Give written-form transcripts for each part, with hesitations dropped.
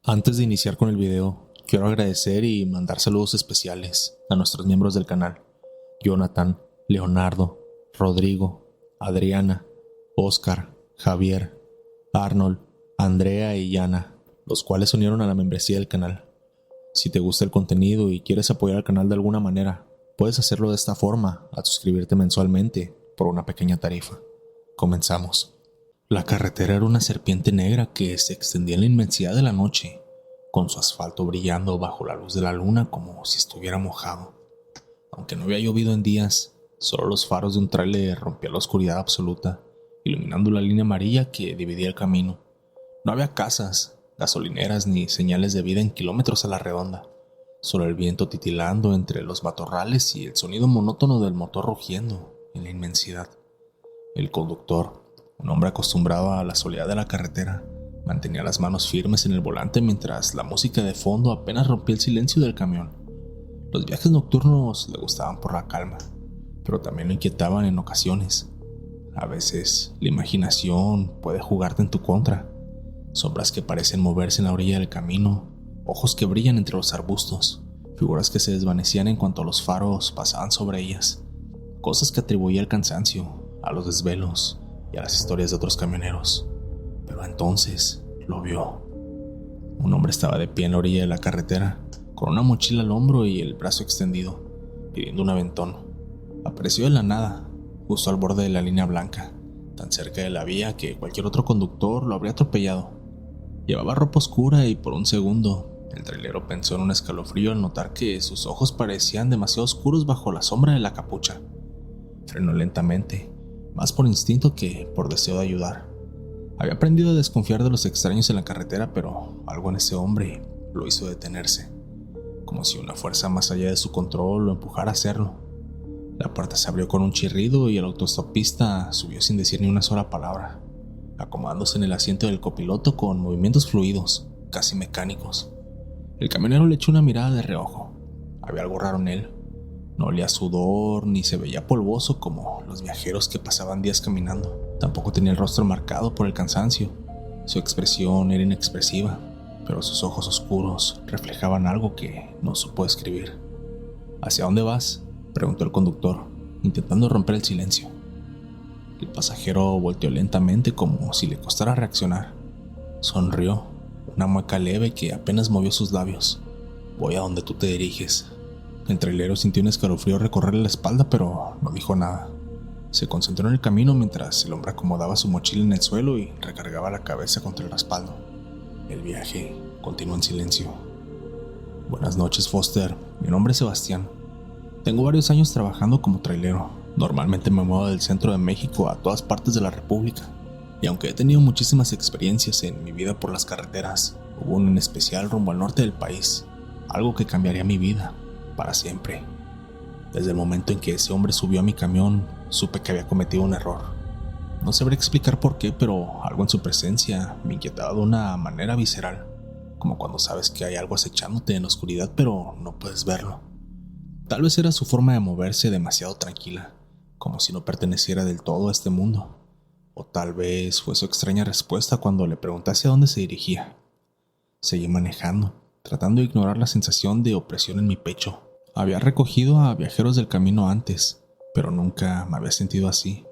Antes de iniciar con el video, quiero agradecer y mandar saludos especiales a nuestros miembros del canal: Jonathan, Leonardo, Rodrigo, Adriana, Oscar, Javier, Arnold, Andrea y Yana, los cuales se unieron a la membresía del canal. Si te gusta el contenido y quieres apoyar al canal de alguna manera, puedes hacerlo de esta forma, al suscribirte mensualmente por una pequeña tarifa. Comenzamos. La carretera era una serpiente negra que se extendía en la inmensidad de la noche, con su asfalto brillando bajo la luz de la luna como si estuviera mojado. Aunque no había llovido en días, solo los faros de un tráiler rompían la oscuridad absoluta, iluminando la línea amarilla que dividía el camino. No había casas, gasolineras ni señales de vida en kilómetros a la redonda, solo el viento titilando entre los matorrales y el sonido monótono del motor rugiendo en la inmensidad. El conductor, un hombre acostumbrado a la soledad de la carretera, mantenía las manos firmes en el volante mientras la música de fondo apenas rompía el silencio del camión. Los viajes nocturnos le gustaban por la calma, pero también lo inquietaban en ocasiones. A veces, la imaginación puede jugarte en tu contra. Sombras que parecen moverse en la orilla del camino, ojos que brillan entre los arbustos, figuras que se desvanecían en cuanto los faros pasaban sobre ellas, cosas que atribuía al cansancio, a los desvelos y a las historias de otros camioneros. Pero entonces lo vio. Un hombre estaba de pie en la orilla de la carretera, con una mochila al hombro y el brazo extendido, pidiendo un aventón. Apareció de la nada, justo al borde de la línea blanca, tan cerca de la vía que cualquier otro conductor lo habría atropellado. Llevaba ropa oscura y por un segundo el trailero pensó en un escalofrío al notar que sus ojos parecían demasiado oscuros bajo la sombra de la capucha. Frenó lentamente, más por instinto que por deseo de ayudar. Había aprendido a desconfiar de los extraños en la carretera, pero algo en ese hombre lo hizo detenerse, como si una fuerza más allá de su control lo empujara a hacerlo. La puerta se abrió con un chirrido y el autoestopista subió sin decir ni una sola palabra, acomodándose en el asiento del copiloto con movimientos fluidos, casi mecánicos. El camionero le echó una mirada de reojo. Había algo raro en él. No olía a sudor ni se veía polvoso como los viajeros que pasaban días caminando. Tampoco tenía el rostro marcado por el cansancio. Su expresión era inexpresiva, pero sus ojos oscuros reflejaban algo que no supo describir. ¿Hacia dónde vas?, preguntó el conductor, intentando romper el silencio. El pasajero volteó lentamente como si le costara reaccionar. Sonrió, una mueca leve que apenas movió sus labios. «Voy a donde tú te diriges». El trailero sintió un escalofrío recorrerle la espalda, pero no dijo nada. Se concentró en el camino mientras el hombre acomodaba su mochila en el suelo y recargaba la cabeza contra el respaldo. El viaje continuó en silencio. «Buenas noches, Foster. Mi nombre es Sebastián. Tengo varios años trabajando como trailero. Normalmente me muevo del centro de México a todas partes de la República. Y aunque he tenido muchísimas experiencias en mi vida por las carreteras, hubo una en especial rumbo al norte del país, algo que cambiaría mi vida para siempre. Desde el momento en que ese hombre subió a mi camión, supe que había cometido un error. No sabré explicar por qué, pero algo en su presencia me inquietaba de una manera visceral, como cuando sabes que hay algo acechándote en la oscuridad pero no puedes verlo. Tal vez era su forma de moverse demasiado tranquila, como si no perteneciera del todo a este mundo. O tal vez fue su extraña respuesta cuando le pregunté hacia dónde se dirigía. Seguí manejando, tratando de ignorar la sensación de opresión en mi pecho. Había recogido a viajeros del camino antes, pero nunca me había sentido así.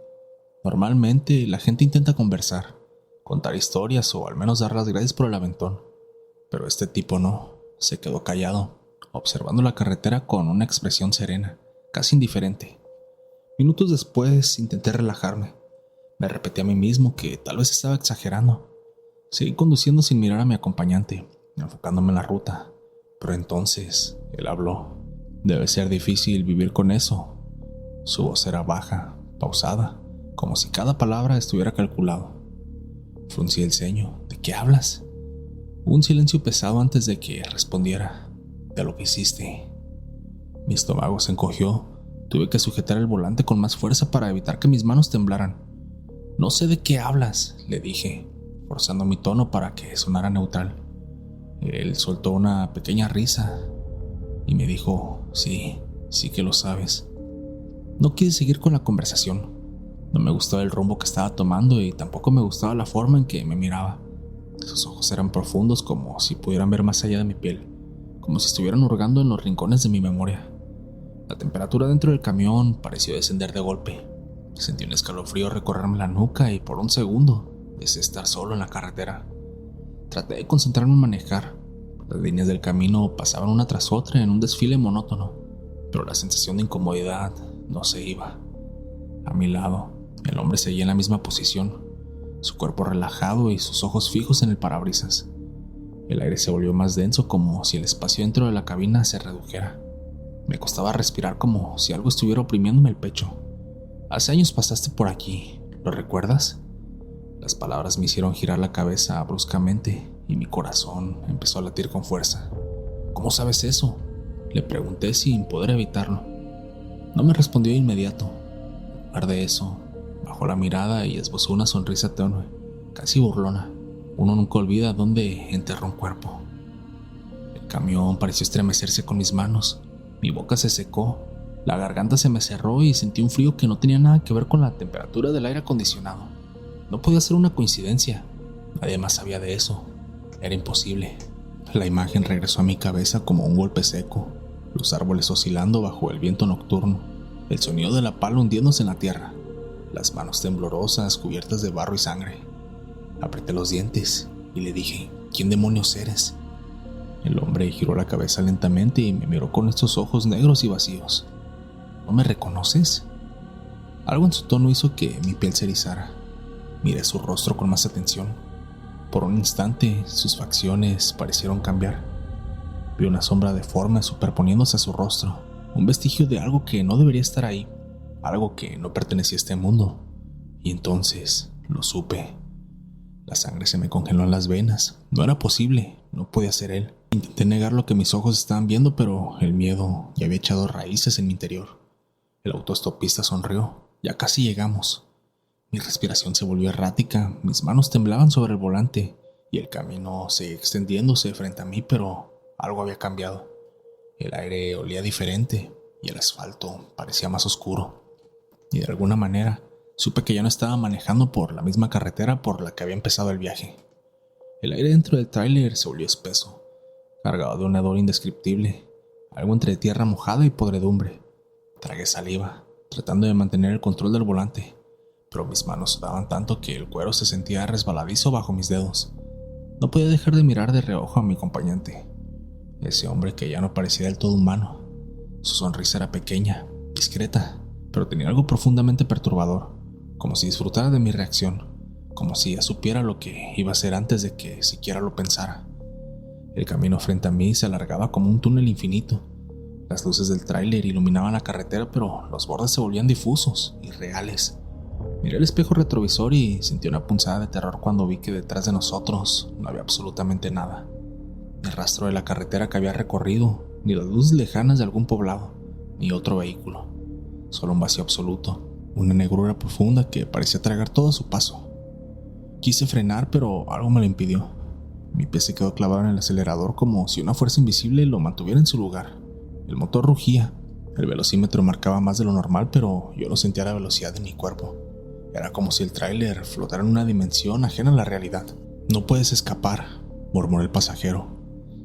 Normalmente la gente intenta conversar, contar historias o al menos dar las gracias por el aventón. Pero este tipo no, se quedó callado, observando la carretera con una expresión serena, casi indiferente. Minutos después intenté relajarme. Me repetí a mí mismo que tal vez estaba exagerando. Seguí conduciendo sin mirar a mi acompañante, enfocándome en la ruta. Pero entonces él habló. Debe ser difícil vivir con eso. Su voz era baja, pausada, como si cada palabra estuviera calculado. Fruncí el ceño. ¿De qué hablas? Hubo un silencio pesado antes de que respondiera. De lo que hiciste. Mi estómago se encogió. Tuve que sujetar el volante con más fuerza para evitar que mis manos temblaran. «No sé de qué hablas», le dije, forzando mi tono para que sonara neutral. Él soltó una pequeña risa y me dijo: sí que lo sabes. No quise seguir con la conversación. No me gustaba el rumbo que estaba tomando y tampoco me gustaba la forma en que me miraba. Sus ojos eran profundos, como si pudieran ver más allá de mi piel, como si estuvieran hurgando en los rincones de mi memoria. La temperatura dentro del camión pareció descender de golpe. Sentí un escalofrío recorrerme la nuca y por un segundo deseé estar solo en la carretera. Traté de concentrarme en manejar. Las líneas del camino pasaban una tras otra en un desfile monótono, pero la sensación de incomodidad no se iba. A mi lado, el hombre seguía en la misma posición, su cuerpo relajado y sus ojos fijos en el parabrisas. El aire se volvió más denso, como si el espacio dentro de la cabina se redujera. Me costaba respirar, como si algo estuviera oprimiéndome el pecho. Hace años pasaste por aquí, ¿lo recuerdas? Las palabras me hicieron girar la cabeza bruscamente y mi corazón empezó a latir con fuerza. ¿Cómo sabes eso?, le pregunté sin poder evitarlo. No me respondió de inmediato. En lugar de eso, bajó la mirada y esbozó una sonrisa tenue, casi burlona. Uno nunca olvida dónde enterró un cuerpo. El camión pareció estremecerse con mis manos. Mi boca se secó, la garganta se me cerró y sentí un frío que no tenía nada que ver con la temperatura del aire acondicionado. No podía ser una coincidencia. Nadie más sabía de eso. Era imposible. La imagen regresó a mi cabeza como un golpe seco. Los árboles oscilando bajo el viento nocturno. El sonido de la pala hundiéndose en la tierra. Las manos temblorosas cubiertas de barro y sangre. Apreté los dientes y le dije: ¿quién demonios eres? El hombre giró la cabeza lentamente y me miró con estos ojos negros y vacíos. ¿No me reconoces? Algo en su tono hizo que mi piel se erizara. Miré su rostro con más atención. Por un instante, sus facciones parecieron cambiar. Vi una sombra deforme superponiéndose a su rostro, un vestigio de algo que no debería estar ahí, algo que no pertenecía a este mundo. Y entonces lo supe. La sangre se me congeló en las venas. No era posible, no podía ser él. Intenté negar lo que mis ojos estaban viendo, pero el miedo ya había echado raíces en mi interior. El autoestopista sonrió. Ya casi llegamos. Mi respiración se volvió errática, mis manos temblaban sobre el volante y el camino seguía extendiéndose frente a mí, pero algo había cambiado. El aire olía diferente y el asfalto parecía más oscuro. Y de alguna manera supe que ya no estaba manejando por la misma carretera por la que había empezado el viaje. El aire dentro del tráiler se volvió espeso, cargado de un hedor indescriptible, algo entre tierra mojada y podredumbre. Tragué saliva, tratando de mantener el control del volante, pero mis manos sudaban tanto que el cuero se sentía resbaladizo bajo mis dedos. No podía dejar de mirar de reojo a mi acompañante, ese hombre que ya no parecía del todo humano. Su sonrisa era pequeña, discreta, pero tenía algo profundamente perturbador, como si disfrutara de mi reacción, como si ya supiera lo que iba a hacer antes de que siquiera lo pensara. El camino frente a mí se alargaba como un túnel infinito. Las luces del tráiler iluminaban la carretera, pero los bordes se volvían difusos, irreales. Miré el espejo retrovisor y sentí una punzada de terror cuando vi que detrás de nosotros no había absolutamente nada. Ni rastro de la carretera que había recorrido, ni las luces lejanas de algún poblado, ni otro vehículo. Solo un vacío absoluto, una negrura profunda que parecía tragar todo a su paso. Quise frenar, pero algo me lo impidió. Mi pie se quedó clavado en el acelerador como si una fuerza invisible lo mantuviera en su lugar. El motor rugía, el velocímetro marcaba más de lo normal, pero yo no sentía la velocidad de mi cuerpo. Era como si el tráiler flotara en una dimensión ajena a la realidad. «No puedes escapar», murmuró el pasajero,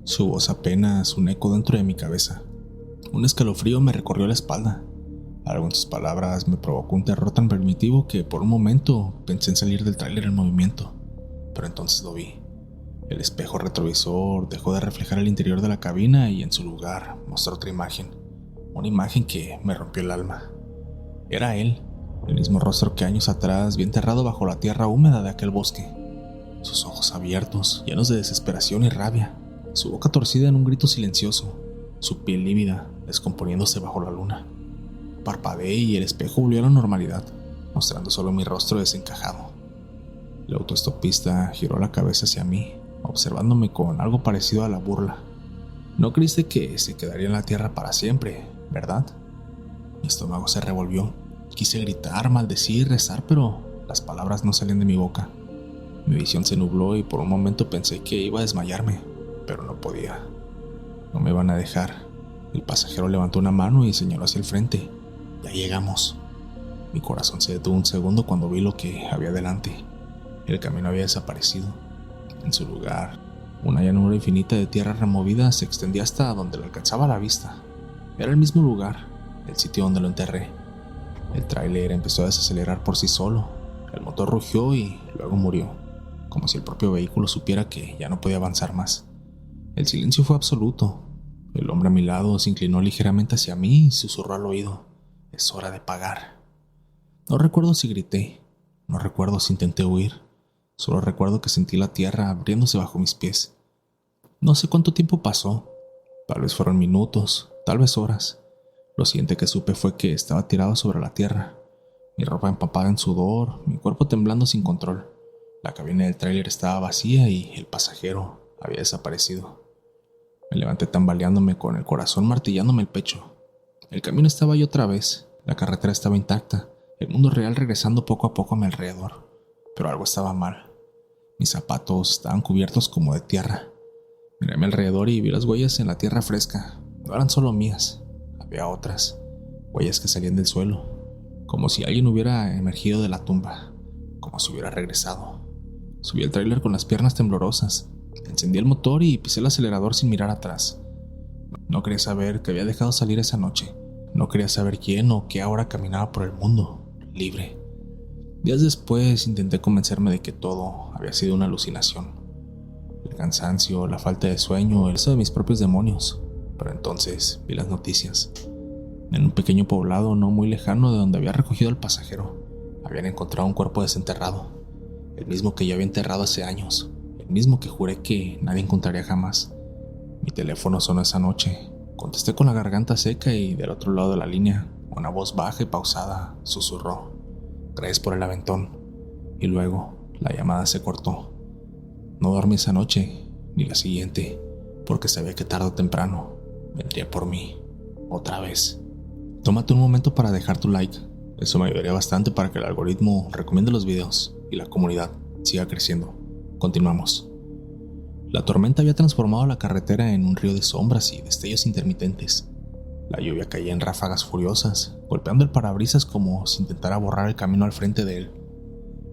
su voz apenas un eco dentro de mi cabeza. Un escalofrío me recorrió la espalda. Algo en sus palabras me provocó un terror tan primitivo que por un momento pensé en salir del tráiler en movimiento, pero entonces lo vi. El espejo retrovisor dejó de reflejar el interior de la cabina y en su lugar mostró otra imagen, una imagen que me rompió el alma. Era él, el mismo rostro que años atrás vi enterrado bajo la tierra húmeda de aquel bosque. Sus ojos abiertos, llenos de desesperación y rabia, su boca torcida en un grito silencioso, su piel lívida, descomponiéndose bajo la luna. Parpadeé y el espejo volvió a la normalidad, mostrando solo mi rostro desencajado. El autoestopista giró la cabeza hacia mí, observándome con algo parecido a la burla. «No creíste que se quedaría en la tierra para siempre, ¿verdad?» Mi estómago se revolvió. Quise gritar, maldecir, rezar, pero las palabras no salían de mi boca. Mi visión se nubló y por un momento pensé que iba a desmayarme, pero no podía. No me iban a dejar. El pasajero levantó una mano y señaló hacia el frente. «Ya llegamos». Mi corazón se detuvo un segundo cuando vi lo que había delante. El camino había desaparecido. En su lugar, una llanura infinita de tierra removida se extendía hasta donde le alcanzaba la vista. Era el mismo lugar, el sitio donde lo enterré. El tráiler empezó a desacelerar por sí solo. El motor rugió y luego murió, como si el propio vehículo supiera que ya no podía avanzar más. El silencio fue absoluto. El hombre a mi lado se inclinó ligeramente hacia mí y susurró al oído: «Es hora de pagar». No recuerdo si grité, no recuerdo si intenté huir. Solo recuerdo que sentí la tierra abriéndose bajo mis pies. No sé cuánto tiempo pasó. Tal vez fueron minutos, tal vez horas. Lo siguiente que supe fue que estaba tirado sobre la tierra, mi ropa empapada en sudor, mi cuerpo temblando sin control. La cabina del tráiler estaba vacía y el pasajero había desaparecido. Me levanté tambaleándome con el corazón martillándome el pecho. El camino estaba ahí otra vez, la carretera estaba intacta, el mundo real regresando poco a poco a mi alrededor. Pero algo estaba mal. Mis zapatos estaban cubiertos como de tierra. Miré a mi alrededor y vi las huellas en la tierra fresca. No eran solo mías, había otras, huellas que salían del suelo, como si alguien hubiera emergido de la tumba, como si hubiera regresado. Subí al tráiler con las piernas temblorosas, encendí el motor y pisé el acelerador sin mirar atrás. No quería saber qué había dejado salir esa noche, no quería saber quién o qué ahora caminaba por el mundo, libre. Días después intenté convencerme de que todo había sido una alucinación. El cansancio, la falta de sueño, el uso de mis propios demonios. Pero entonces vi las noticias. En un pequeño poblado no muy lejano de donde había recogido al pasajero, habían encontrado un cuerpo desenterrado. El mismo que yo había enterrado hace años. El mismo que juré que nadie encontraría jamás. Mi teléfono sonó esa noche. Contesté con la garganta seca y del otro lado de la línea, una voz baja y pausada susurró: «Gracias por el aventón». Y luego la llamada se cortó. No dormí esa noche, ni la siguiente, porque sabía que tarde o temprano vendría por mí, otra vez. Tómate un momento para dejar tu like. Eso me ayudaría bastante para que el algoritmo recomiende los videos y la comunidad siga creciendo. Continuamos. La tormenta había transformado la carretera en un río de sombras y destellos intermitentes. La lluvia caía en ráfagas furiosas, golpeando el parabrisas como si intentara borrar el camino al frente de él.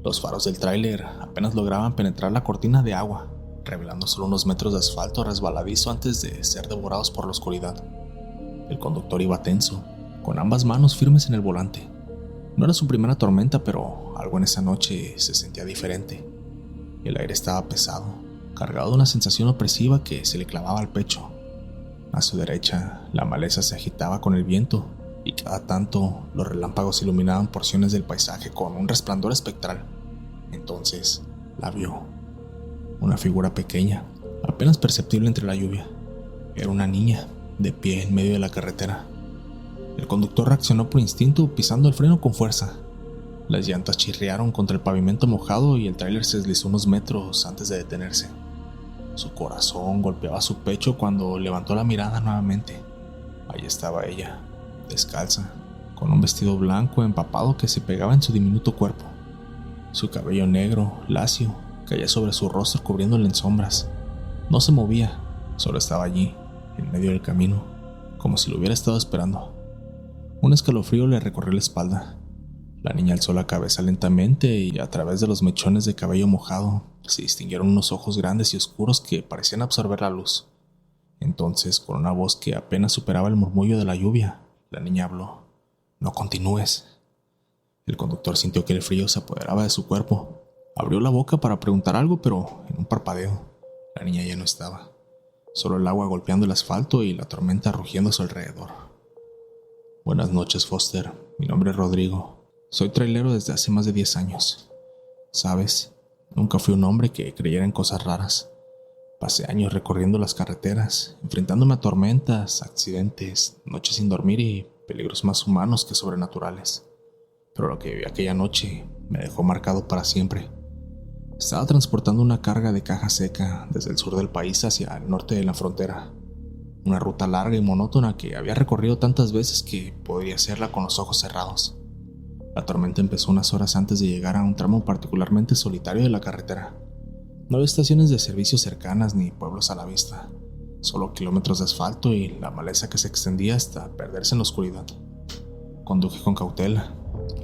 Los faros del tráiler apenas lograban penetrar la cortina de agua, revelando solo unos metros de asfalto resbaladizo antes de ser devorados por la oscuridad. El conductor iba tenso, con ambas manos firmes en el volante. No era su primera tormenta, pero algo en esa noche se sentía diferente. El aire estaba pesado, cargado de una sensación opresiva que se le clavaba al pecho. A su derecha, la maleza se agitaba con el viento, y cada tanto los relámpagos iluminaban porciones del paisaje con un resplandor espectral. Entonces la vio. Una figura pequeña, apenas perceptible entre la lluvia. Era una niña, de pie en medio de la carretera. El conductor reaccionó por instinto, pisando el freno con fuerza. Las llantas chirriaron contra el pavimento mojado y el tráiler se deslizó unos metros antes de detenerse. Su corazón golpeaba su pecho cuando levantó la mirada nuevamente. Allí estaba ella, descalza, con un vestido blanco empapado que se pegaba en su diminuto cuerpo. Su cabello negro, lacio, caía sobre su rostro cubriéndole en sombras. No se movía, solo estaba allí, en medio del camino, como si lo hubiera estado esperando. Un escalofrío le recorrió la espalda. La niña alzó la cabeza lentamente y a través de los mechones de cabello mojado se distinguieron unos ojos grandes y oscuros que parecían absorber la luz. Entonces, con una voz que apenas superaba el murmullo de la lluvia, la niña habló: «No continúes». El conductor sintió que el frío se apoderaba de su cuerpo. Abrió la boca para preguntar algo, pero en un parpadeo, la niña ya no estaba. Solo el agua golpeando el asfalto y la tormenta rugiendo a su alrededor. «Buenas noches, Foster. Mi nombre es Rodrigo. Soy trailero desde hace más de 10 años. ¿Sabes? Nunca fui un hombre que creyera en cosas raras. Pasé años recorriendo las carreteras, enfrentándome a tormentas, accidentes, noches sin dormir y peligros más humanos que sobrenaturales. Pero lo que viví aquella noche me dejó marcado para siempre. Estaba transportando una carga de caja seca desde el sur del país hacia el norte de la frontera. Una ruta larga y monótona que había recorrido tantas veces que podría hacerla con los ojos cerrados. La tormenta empezó unas horas antes de llegar a un tramo particularmente solitario de la carretera. No había estaciones de servicio cercanas ni pueblos a la vista, solo kilómetros de asfalto y la maleza que se extendía hasta perderse en la oscuridad. Conduje con cautela,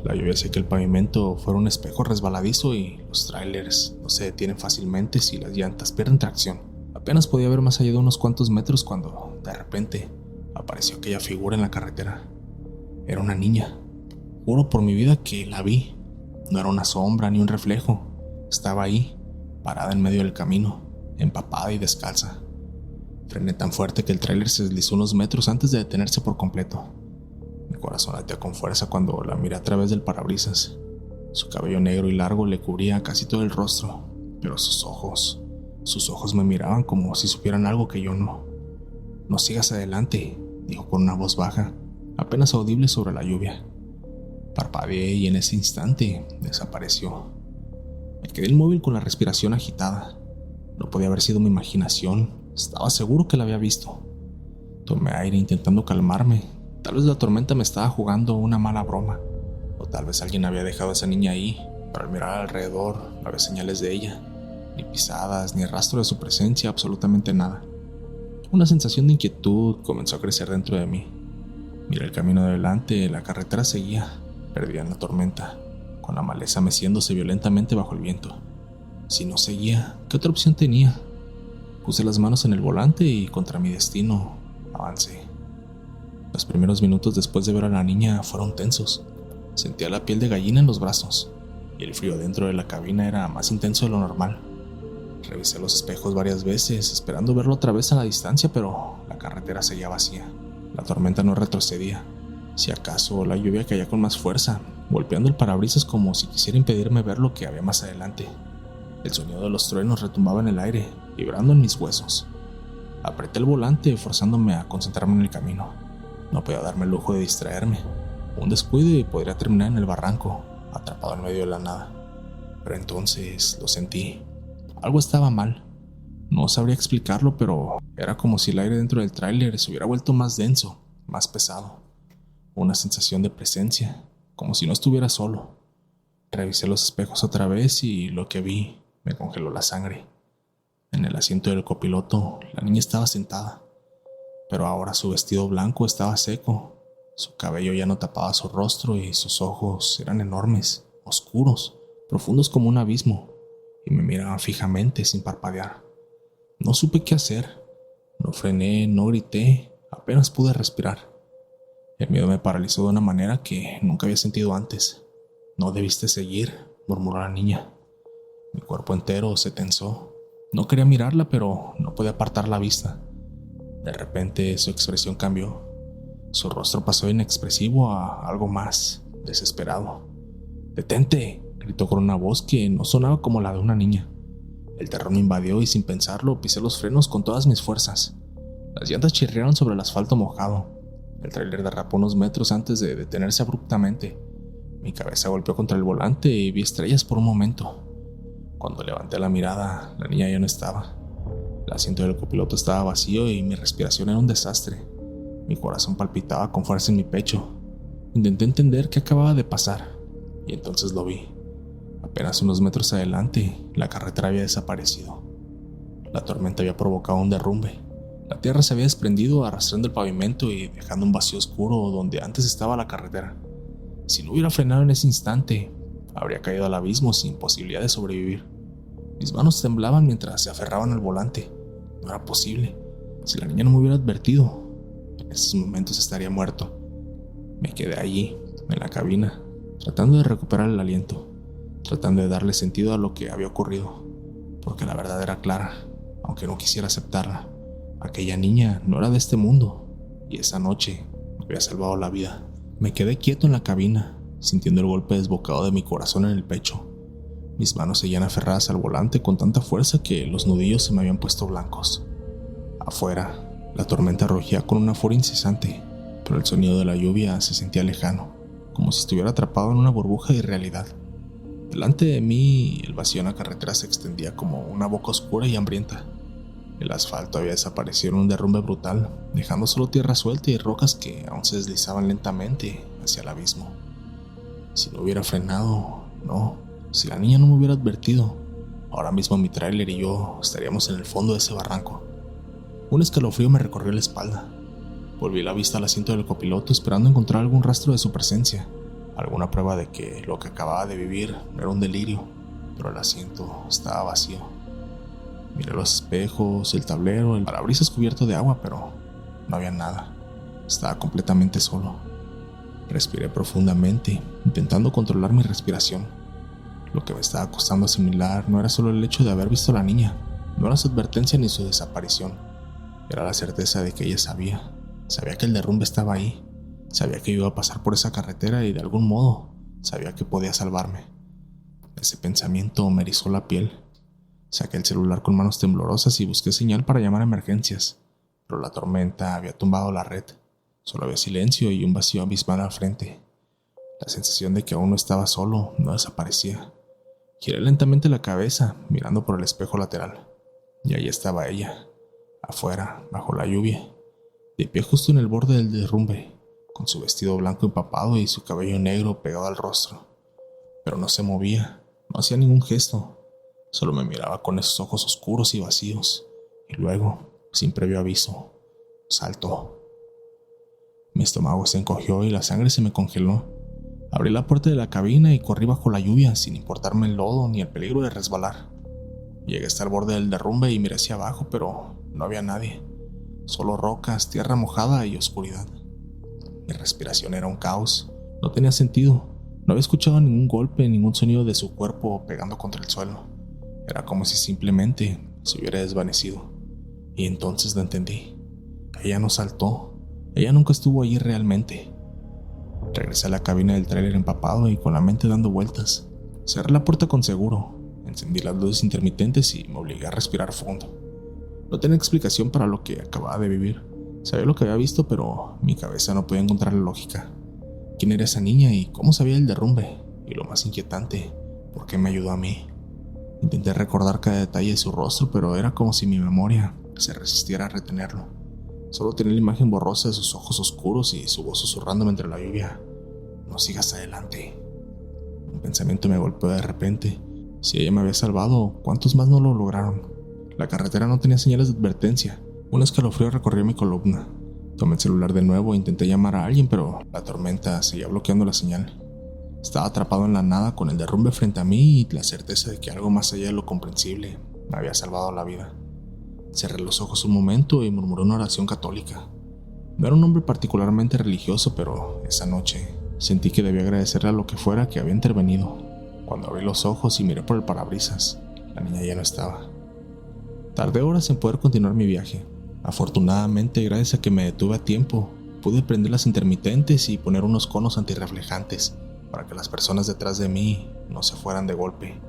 La lluvia hacía que el pavimento fuera un espejo resbaladizo y los trailers no se detienen fácilmente si las llantas pierden tracción. Apenas podía ver más allá de unos cuantos metros cuando, de repente, apareció aquella figura en la carretera. Era una niña. Juro por mi vida que la vi. No era una sombra ni un reflejo. Estaba ahí, parada en medio del camino, empapada y descalza. Frené tan fuerte que el tráiler se deslizó unos metros antes de detenerse por completo. Mi corazón latía con fuerza cuando la miré a través del parabrisas. Su cabello negro y largo le cubría casi todo el rostro, pero sus ojos me miraban como si supieran algo que yo no. No sigas adelante, dijo con una voz baja, apenas audible sobre la lluvia. Parpadeé y en ese instante desapareció. Me quedé inmóvil con la respiración agitada. No podía haber sido mi imaginación, estaba seguro que la había visto. Tomé aire intentando calmarme. Tal vez la tormenta me estaba jugando una mala broma, o tal vez alguien había dejado a esa niña ahí, pero al mirar alrededor no había señales de ella, ni pisadas, ni rastro de su presencia, absolutamente nada. Una sensación de inquietud comenzó a crecer dentro de mí. Miré el camino de adelante, la carretera seguía, perdida en la tormenta, con la maleza meciéndose violentamente bajo el viento. Si no seguía, ¿qué otra opción tenía? Puse las manos en el volante y contra mi destino avancé. Los primeros minutos después de ver a la niña fueron tensos. Sentía la piel de gallina en los brazos, y el frío dentro de la cabina era más intenso de lo normal. Revisé los espejos varias veces, esperando verlo otra vez a la distancia, pero la carretera seguía vacía. La tormenta no retrocedía. Si acaso, la lluvia caía con más fuerza, golpeando el parabrisas como si quisiera impedirme ver lo que había más adelante. El sonido de los truenos retumbaba en el aire, vibrando en mis huesos. Apreté el volante, forzándome a concentrarme en el camino. No podía darme el lujo de distraerme. Un descuido y podría terminar en el barranco, atrapado en medio de la nada. Pero entonces lo sentí. Algo estaba mal. No sabría explicarlo, pero era como si el aire dentro del tráiler se hubiera vuelto más denso, más pesado. Una sensación de presencia, como si no estuviera solo. Revisé los espejos otra vez y lo que vi me congeló la sangre. En el asiento del copiloto, la niña estaba sentada, pero ahora su vestido blanco estaba seco. Su cabello ya no tapaba su rostro y sus ojos eran enormes, oscuros, profundos como un abismo, y me miraban fijamente sin parpadear. No supe qué hacer. No frené, no grité, apenas pude respirar. El miedo me paralizó de una manera que nunca había sentido antes. «No debiste seguir», murmuró la niña. Mi cuerpo entero se tensó. No quería mirarla, pero no podía apartar la vista. De repente su expresión cambió. Su rostro pasó de inexpresivo a algo más desesperado. «¡Detente!», gritó con una voz que no sonaba como la de una niña. El terror me invadió y sin pensarlo pisé los frenos con todas mis fuerzas. Las llantas chirriaron sobre el asfalto mojado. El tráiler derrapó unos metros antes de detenerse abruptamente. Mi cabeza golpeó contra el volante y vi estrellas por un momento. Cuando levanté la mirada, la niña ya no estaba. El asiento del copiloto estaba vacío y mi respiración era un desastre. Mi corazón palpitaba con fuerza en mi pecho. Intenté entender qué acababa de pasar, y entonces lo vi. Apenas unos metros adelante, la carretera había desaparecido. La tormenta había provocado un derrumbe. La tierra se había desprendido arrastrando el pavimento y dejando un vacío oscuro donde antes estaba la carretera. Si no hubiera frenado en ese instante, habría caído al abismo sin posibilidad de sobrevivir. Mis manos temblaban mientras se aferraban al volante. No era posible. Si la niña no me hubiera advertido, en esos momentos estaría muerto. Me quedé allí, en la cabina, tratando de recuperar el aliento, tratando de darle sentido a lo que había ocurrido, porque la verdad era clara, aunque no quisiera aceptarla. Aquella niña no era de este mundo, y esa noche me había salvado la vida. Me quedé quieto en la cabina, sintiendo el golpe desbocado de mi corazón en el pecho. Mis manos seguían aferradas al volante con tanta fuerza que los nudillos se me habían puesto blancos. Afuera, la tormenta rugía con una furia incesante, pero el sonido de la lluvia se sentía lejano, como si estuviera atrapado en una burbuja de irrealidad. Delante de mí, el vacío en la carretera se extendía como una boca oscura y hambrienta. El asfalto había desaparecido en un derrumbe brutal, dejando solo tierra suelta y rocas que aún se deslizaban lentamente hacia el abismo. Si no hubiera frenado, no, si la niña no me hubiera advertido, ahora mismo mi tráiler y yo estaríamos en el fondo de ese barranco. Un escalofrío me recorrió la espalda. Volví la vista al asiento del copiloto esperando encontrar algún rastro de su presencia, alguna prueba de que lo que acababa de vivir no era un delirio, pero el asiento estaba vacío. Miré los espejos, el tablero, el parabrisas cubierto de agua, pero no había nada. Estaba completamente solo. Respiré profundamente, intentando controlar mi respiración. Lo que me estaba costando asimilar no era solo el hecho de haber visto a la niña, no era su advertencia ni su desaparición. Era la certeza de que ella sabía que el derrumbe estaba ahí, sabía que yo iba a pasar por esa carretera y de algún modo sabía que podía salvarme. Ese pensamiento me erizó la piel. Saqué el celular con manos temblorosas y busqué señal para llamar a emergencias, pero la tormenta había tumbado la red. Solo había silencio y un vacío abismal al frente. La sensación de que aún no estaba solo no desaparecía. Giré lentamente la cabeza, mirando por el espejo lateral, y ahí estaba ella, afuera, bajo la lluvia, de pie justo en el borde del derrumbe, con su vestido blanco empapado y su cabello negro pegado al rostro. Pero no se movía, no hacía ningún gesto, solo me miraba con esos ojos oscuros y vacíos, y luego, sin previo aviso, saltó. Mi estómago se encogió y la sangre se me congeló. Abrí la puerta de la cabina y corrí bajo la lluvia sin importarme el lodo ni el peligro de resbalar. Llegué hasta el borde del derrumbe y miré hacia abajo, pero no había nadie. Solo rocas, tierra mojada y oscuridad. Mi respiración era un caos. No tenía sentido. No había escuchado ningún golpe, ningún sonido de su cuerpo pegando contra el suelo. Era como si simplemente se hubiera desvanecido. Y entonces lo entendí. Ella no saltó. Ella nunca estuvo allí realmente. Regresé a la cabina del tráiler empapado y con la mente dando vueltas. Cerré la puerta con seguro, encendí las luces intermitentes y me obligué a respirar fondo. No tenía explicación para lo que acababa de vivir. Sabía lo que había visto, pero mi cabeza no podía encontrar la lógica. ¿Quién era esa niña y cómo sabía el derrumbe? Y lo más inquietante, ¿por qué me ayudó a mí? Intenté recordar cada detalle de su rostro, pero era como si mi memoria se resistiera a retenerlo. Solo tenía la imagen borrosa de sus ojos oscuros y su voz susurrándome entre la lluvia. No sigas adelante. Un pensamiento me golpeó de repente. Si ella me había salvado, ¿cuántos más no lo lograron? La carretera no tenía señales de advertencia. Un escalofrío recorrió mi columna. Tomé el celular de nuevo e intenté llamar a alguien, pero la tormenta seguía bloqueando la señal. Estaba atrapado en la nada con el derrumbe frente a mí y la certeza de que algo más allá de lo comprensible me había salvado la vida. Cerré los ojos un momento y murmuré una oración católica. No era un hombre particularmente religioso, pero esa noche sentí que debía agradecerle a lo que fuera que había intervenido. Cuando abrí los ojos y miré por el parabrisas, la niña ya no estaba. Tardé horas en poder continuar mi viaje. Afortunadamente, gracias a que me detuve a tiempo, pude prender las intermitentes y poner unos conos antirreflejantes para que las personas detrás de mí no se fueran de golpe.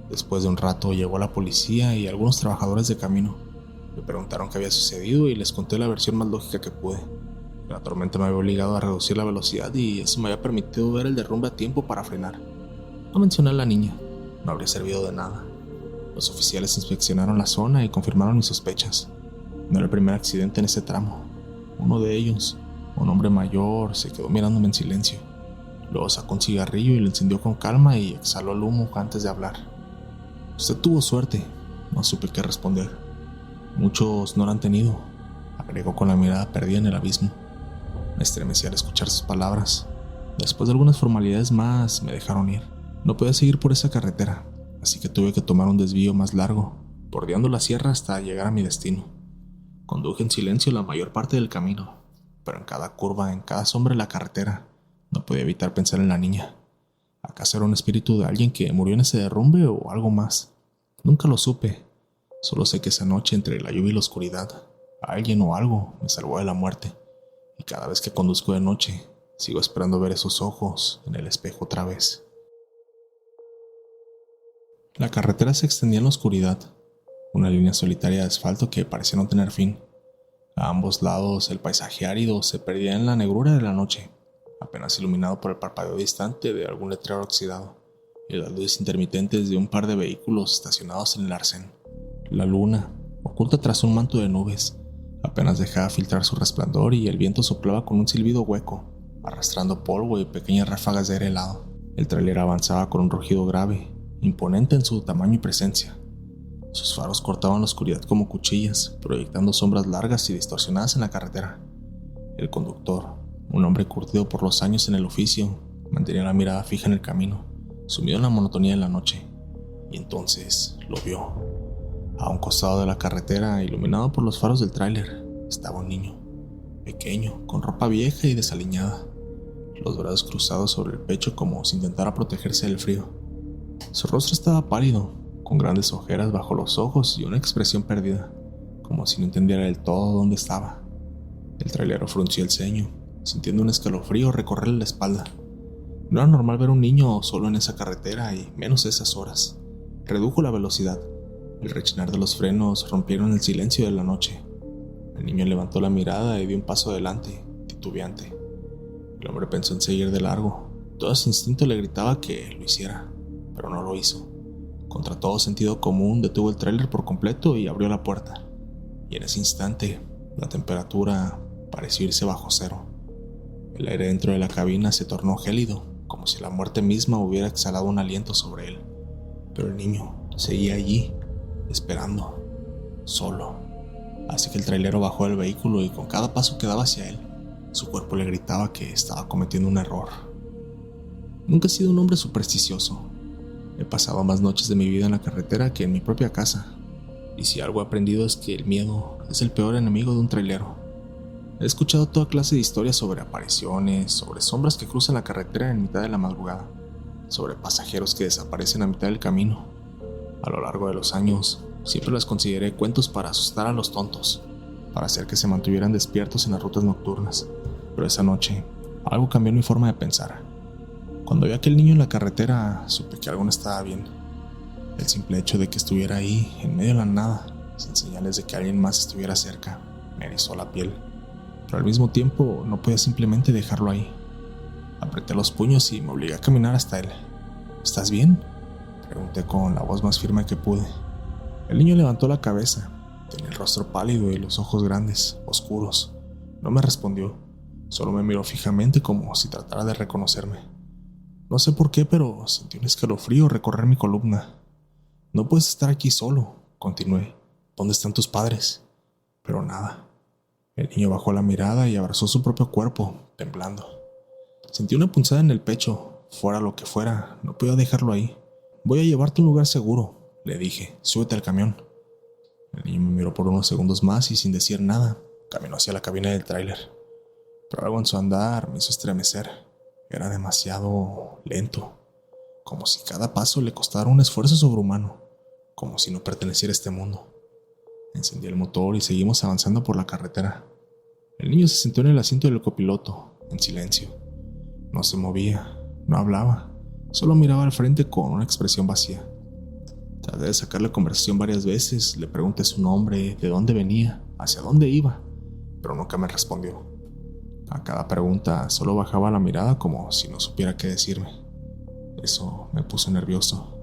Después de un rato llegó la policía y algunos trabajadores de camino. Me preguntaron qué había sucedido y les conté la versión más lógica que pude. La tormenta me había obligado a reducir la velocidad y eso me había permitido ver el derrumbe a tiempo para frenar. No mencioné a la niña, no habría servido de nada. Los oficiales inspeccionaron la zona y confirmaron mis sospechas. No era el primer accidente en ese tramo. Uno de ellos, un hombre mayor, se quedó mirándome en silencio. Luego sacó un cigarrillo y lo encendió con calma y exhaló el humo antes de hablar. Usted tuvo suerte, no supe qué responder. Muchos no la han tenido, agregó con la mirada perdida en el abismo. Me estremecí al escuchar sus palabras. Después de algunas formalidades más, me dejaron ir. No podía seguir por esa carretera, así que tuve que tomar un desvío más largo, bordeando la sierra hasta llegar a mi destino. Conduje en silencio la mayor parte del camino, pero en cada curva, en cada sombra de la carretera, no podía evitar pensar en la niña. ¿Acaso era un espíritu de alguien que murió en ese derrumbe o algo más? Nunca lo supe. Solo sé que esa noche, entre la lluvia y la oscuridad, alguien o algo me salvó de la muerte. Y cada vez que conduzco de noche, sigo esperando ver esos ojos en el espejo otra vez. La carretera se extendía en la oscuridad, una línea solitaria de asfalto que parecía no tener fin. A ambos lados, el paisaje árido se perdía en la negrura de la noche, apenas iluminado por el parpadeo distante de algún letrero oxidado y las luces intermitentes de un par de vehículos estacionados en el arcén. La luna, oculta tras un manto de nubes, apenas dejaba filtrar su resplandor y el viento soplaba con un silbido hueco, arrastrando polvo y pequeñas ráfagas de aire helado. El tráiler avanzaba con un rugido grave, imponente en su tamaño y presencia. Sus faros cortaban la oscuridad como cuchillas, proyectando sombras largas y distorsionadas en la carretera. El conductor, un hombre curtido por los años en el oficio, Mantenía la mirada fija en el camino, sumido en la monotonía de la noche, y entonces lo vio. A un costado de la carretera, iluminado por los faros del tráiler, estaba un niño, pequeño, con ropa vieja y desaliñada, los brazos cruzados sobre el pecho como si intentara protegerse del frío. Su rostro estaba pálido, con grandes ojeras bajo los ojos y una expresión perdida, como si no entendiera del todo dónde estaba. El trailero frunció el ceño, sintiendo un escalofrío recorrerle la espalda. No era normal ver un niño solo en esa carretera y menos a esas horas. Redujo la velocidad. El rechinar de los frenos rompieron el silencio de la noche. El niño levantó la mirada y dio un paso adelante, titubeante. El hombre pensó en seguir de largo. Todo su instinto le gritaba que lo hiciera, pero no lo hizo. Contra todo sentido común, detuvo el tráiler por completo y abrió la puerta. Y en ese instante, la temperatura pareció irse bajo cero. El aire dentro de la cabina se tornó gélido, como si la muerte misma hubiera exhalado un aliento sobre él. Pero el niño seguía allí, esperando, solo. Así que el trailero bajó del vehículo y con cada paso que daba hacia él, su cuerpo le gritaba que estaba cometiendo un error. Nunca he sido un hombre supersticioso. He pasado más noches de mi vida en la carretera que en mi propia casa. Y si algo he aprendido es que el miedo es el peor enemigo de un trailero. He escuchado toda clase de historias sobre apariciones, sobre sombras que cruzan la carretera en mitad de la madrugada, sobre pasajeros que desaparecen a mitad del camino. A lo largo de los años, siempre las consideré cuentos para asustar a los tontos, para hacer que se mantuvieran despiertos en las rutas nocturnas. Pero esa noche, algo cambió en mi forma de pensar. Cuando vi a aquel niño en la carretera, supe que algo no estaba bien. El simple hecho de que estuviera ahí, en medio de la nada, sin señales de que alguien más estuviera cerca, me erizó la piel. Pero al mismo tiempo, no podía simplemente dejarlo ahí. Apreté los puños y me obligué a caminar hasta él. ¿Estás bien?, pregunté con la voz más firme que pude. El niño levantó la cabeza. Tenía el rostro pálido y los ojos grandes, oscuros. No me respondió, solo me miró fijamente como si tratara de reconocerme. No sé por qué, pero sentí un escalofrío recorrer mi columna. No puedes estar aquí solo, continué. ¿Dónde están tus padres? Pero nada. El niño bajó la mirada y abrazó su propio cuerpo, temblando. Sentí una punzada en el pecho. Fuera lo que fuera, no podía dejarlo ahí. Voy a llevarte a un lugar seguro, le dije. Súbete al camión. El niño me miró por unos segundos más y sin decir nada, caminó hacia la cabina del tráiler. Pero algo en su andar me hizo estremecer. Era demasiado lento, como si cada paso le costara un esfuerzo sobrehumano, como si no perteneciera a este mundo. Encendí el motor y seguimos avanzando por la carretera. El niño se sentó en el asiento del copiloto, en silencio. No se movía, no hablaba, solo miraba al frente con una expresión vacía. Traté de sacar la conversación varias veces, le pregunté su nombre, de dónde venía, hacia dónde iba, pero nunca me respondió. A cada pregunta solo bajaba la mirada como si no supiera qué decirme. Eso me puso nervioso.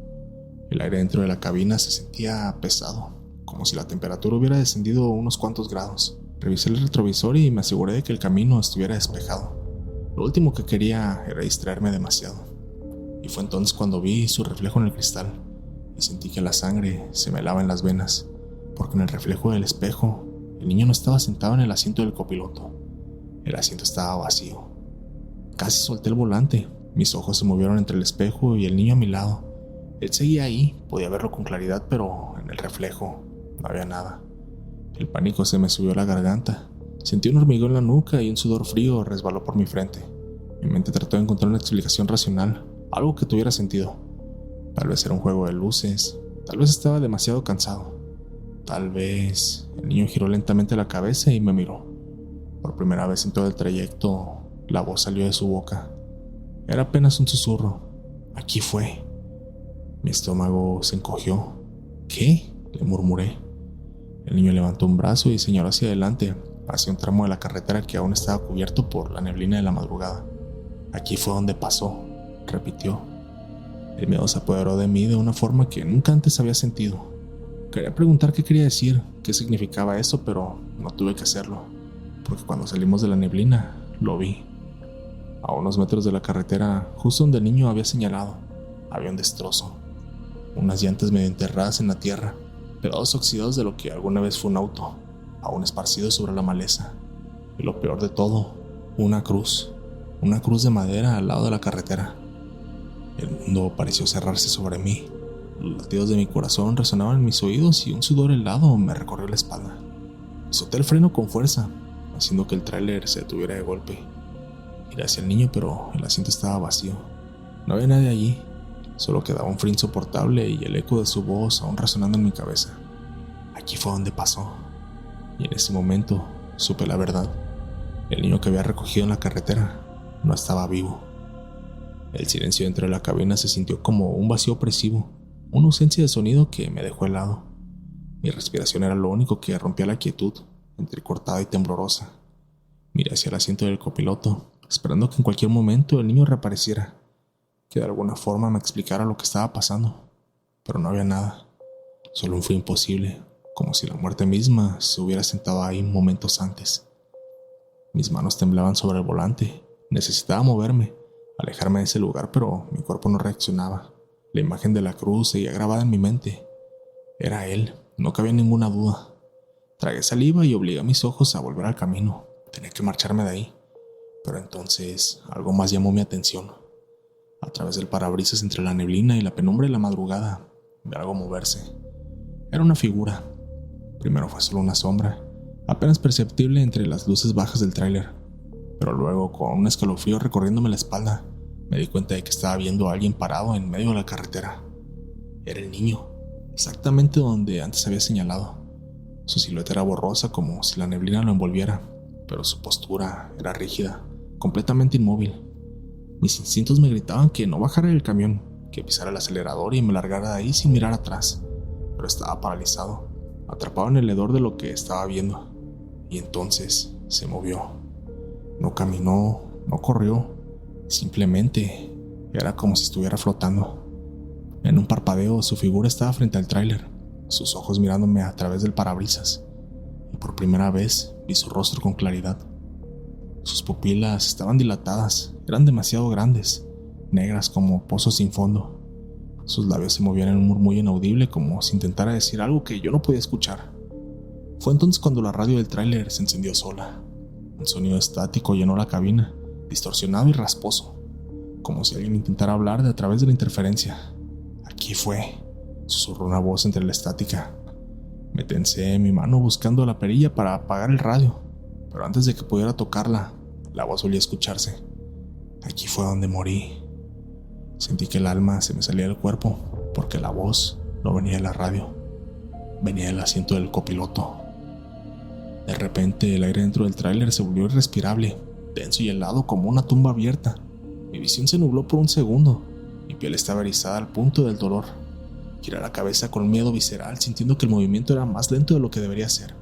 El aire dentro de la cabina se sentía pesado, como si la temperatura hubiera descendido unos cuantos grados. Revisé el retrovisor y me aseguré de que el camino estuviera despejado. Lo último que quería era distraerme demasiado. Y fue entonces cuando vi su reflejo en el cristal y sentí que la sangre se me helaba en las venas, porque en el reflejo del espejo, el niño no estaba sentado en el asiento del copiloto. El asiento estaba vacío. Casi solté el volante. Mis ojos se movieron entre el espejo y el niño a mi lado. Él seguía ahí, podía verlo con claridad, pero en el reflejo no había nada. El pánico se me subió a la garganta. Sentí un hormigueo en la nuca y un sudor frío resbaló por mi frente. Mi mente trató de encontrar una explicación racional, algo que tuviera sentido. Tal vez era un juego de luces, tal vez estaba demasiado cansado. Tal vez... El niño giró lentamente la cabeza y me miró. Por primera vez en todo el trayecto, la voz salió de su boca. Era apenas un susurro. Aquí fue. Mi estómago se encogió. ¿Qué?, le murmuré. El niño levantó un brazo y señaló hacia adelante, hacia un tramo de la carretera que aún estaba cubierto por la neblina de la madrugada. Aquí fue donde pasó, repitió. El miedo se apoderó de mí de una forma que nunca antes había sentido. Quería preguntar qué quería decir, qué significaba eso, pero no tuve que hacerlo, porque cuando salimos de la neblina, lo vi. A unos metros de la carretera, justo donde el niño había señalado, había un destrozo. Unas llantas medio enterradas en la tierra, pedazos oxidados de lo que alguna vez fue un auto, aún esparcidos sobre la maleza. Y lo peor de todo, una cruz una cruz de madera al lado de la carretera. El mundo pareció cerrarse sobre mí. Los latidos de mi corazón resonaban en mis oídos y un sudor helado me recorrió la espalda. Solté el freno con fuerza, haciendo que el tráiler se detuviera de golpe. Miré hacia el niño, pero el asiento estaba vacío. No había nadie allí, solo quedaba un frío insoportable y el eco de su voz aún resonando en mi cabeza. Aquí fue donde pasó. Y en ese momento supe la verdad. El niño que había recogido en la carretera no estaba vivo. El silencio dentro de la cabina se sintió como un vacío opresivo, una ausencia de sonido que me dejó helado. Mi respiración era lo único que rompía la quietud, entrecortada y temblorosa. Miré hacia el asiento del copiloto, esperando que en cualquier momento el niño reapareciera, que de alguna forma me explicara lo que estaba pasando. Pero no había nada, solo un frío imposible, como si la muerte misma se hubiera sentado ahí momentos antes. Mis manos temblaban sobre el volante, necesitaba moverme, alejarme de ese lugar, pero mi cuerpo no reaccionaba. La imagen de la cruz seguía grabada en mi mente. Era él, no cabía ninguna duda. Tragué saliva y obligué a mis ojos a volver al camino. Tenía que marcharme de ahí. Pero entonces algo más llamó mi atención. A través del parabrisas entre la neblina y la penumbra de la madrugada, vi algo moverse. Era una figura. Primero fue solo una sombra, apenas perceptible entre las luces bajas del tráiler. Pero luego, con un escalofrío recorriéndome la espalda, me di cuenta de que estaba viendo a alguien parado en medio de la carretera. Era el niño, exactamente donde antes había señalado. Su silueta era borrosa, como si la neblina lo envolviera, pero su postura era rígida, completamente inmóvil. Mis instintos me gritaban que no bajara del camión, que pisara el acelerador y me largara de ahí sin mirar atrás, pero estaba paralizado, atrapado en el hedor de lo que estaba viendo. Y entonces se movió. No caminó, no corrió, simplemente era como si estuviera flotando. En un parpadeo su figura estaba frente al tráiler, sus ojos mirándome a través del parabrisas, y por primera vez vi su rostro con claridad. Sus pupilas estaban dilatadas, eran demasiado grandes, negras como pozos sin fondo. Sus labios se movían en un murmullo inaudible, como si intentara decir algo que yo no podía escuchar. Fue entonces cuando la radio del tráiler se encendió sola. Un sonido estático llenó la cabina, distorsionado y rasposo, como si alguien intentara hablar de a través de la interferencia. Aquí fue, susurró una voz entre la estática. Me tensé mi mano buscando la perilla para apagar el radio, pero antes de que pudiera tocarla, la voz volvió a escucharse. Aquí fue donde morí. Sentí que el alma se me salía del cuerpo, porque la voz no venía de la radio, venía del asiento del copiloto. De repente, el aire dentro del tráiler se volvió irrespirable, denso y helado como una tumba abierta. Mi visión se nubló por un segundo. Mi piel estaba erizada al punto del dolor. Giré la cabeza con miedo visceral, sintiendo que el movimiento era más lento de lo que debería ser,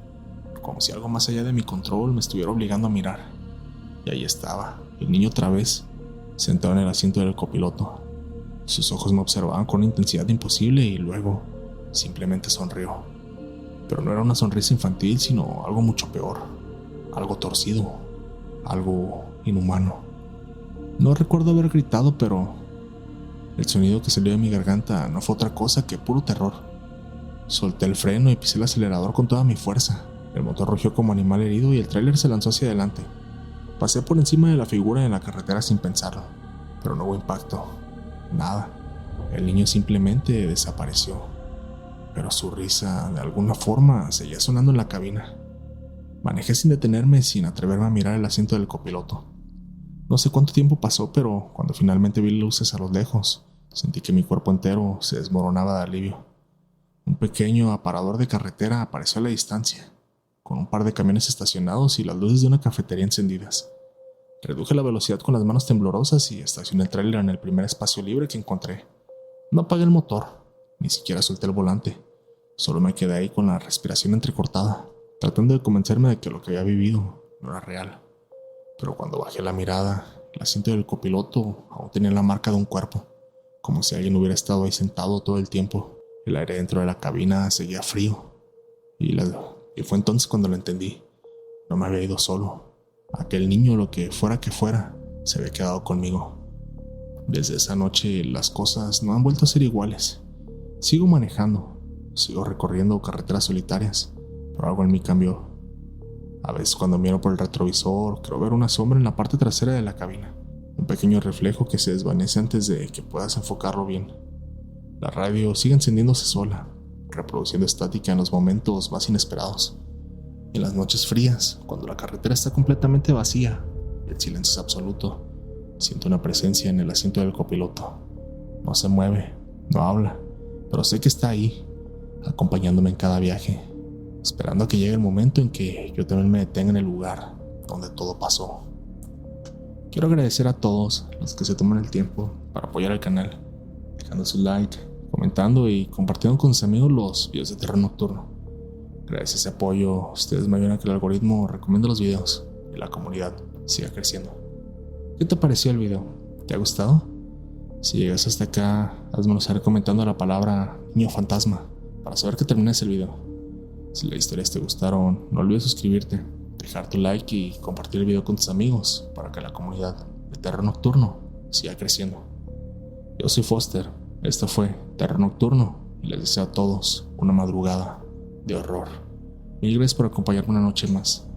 como si algo más allá de mi control me estuviera obligando a mirar. Y ahí estaba, el niño otra vez, sentado en el asiento del copiloto. Sus ojos me observaban con una intensidad imposible y luego simplemente sonrió. Pero no era una sonrisa infantil, sino algo mucho peor, algo torcido, algo inhumano. No recuerdo haber gritado, pero el sonido que salió de mi garganta no fue otra cosa que puro terror. Solté el freno y pisé el acelerador con toda mi fuerza. El motor rugió como animal herido y el tráiler se lanzó hacia adelante. Pasé por encima de la figura en la carretera sin pensarlo, pero no hubo impacto, nada. El niño simplemente desapareció. Pero su risa, de alguna forma, seguía sonando en la cabina. Manejé sin detenerme, sin atreverme a mirar el asiento del copiloto. No sé cuánto tiempo pasó, pero cuando finalmente vi luces a lo lejos, sentí que mi cuerpo entero se desmoronaba de alivio. Un pequeño aparador de carretera apareció a la distancia, con un par de camiones estacionados y las luces de una cafetería encendidas. Reduje la velocidad con las manos temblorosas y estacioné el tráiler en el primer espacio libre que encontré. No apagué el motor. Ni siquiera solté el volante. Solo me quedé ahí con la respiración entrecortada, tratando de convencerme de que lo que había vivido no era real. Pero cuando bajé la mirada, el asiento del copiloto aún tenía la marca de un cuerpo, como si alguien hubiera estado ahí sentado todo el tiempo. El aire dentro de la cabina seguía frío. Y fue entonces cuando lo entendí. No me había ido solo. Aquel niño, lo que fuera, se había quedado conmigo. Desde esa noche las cosas no han vuelto a ser iguales. Sigo manejando, sigo recorriendo carreteras solitarias, pero algo en mí cambió. A veces cuando miro por el retrovisor, creo ver una sombra en la parte trasera de la cabina, un pequeño reflejo que se desvanece antes de que puedas enfocarlo bien. La radio sigue encendiéndose sola, reproduciendo estática en los momentos más inesperados. En las noches frías, cuando la carretera está completamente vacía y el silencio es absoluto, siento una presencia en el asiento del copiloto. No se mueve, no habla, pero sé que está ahí, acompañándome en cada viaje, esperando a que llegue el momento en que yo también me detenga en el lugar donde todo pasó. Quiero agradecer a todos los que se toman el tiempo para apoyar al canal, dejando su like, comentando y compartiendo con sus amigos los videos de terror nocturno. Gracias a ese apoyo, ustedes me ayudan a que el algoritmo recomiende los videos y la comunidad siga creciendo. ¿Qué te pareció el video? ¿Te ha gustado? Si llegas hasta acá, házmelo saber comentando la palabra niño fantasma para saber que terminas el video. Si las historias te gustaron, no olvides suscribirte, dejar tu like y compartir el video con tus amigos para que la comunidad de terror nocturno siga creciendo. Yo soy Foster, esto fue Terror Nocturno y les deseo a todos una madrugada de horror. Mil gracias por acompañarme una noche más.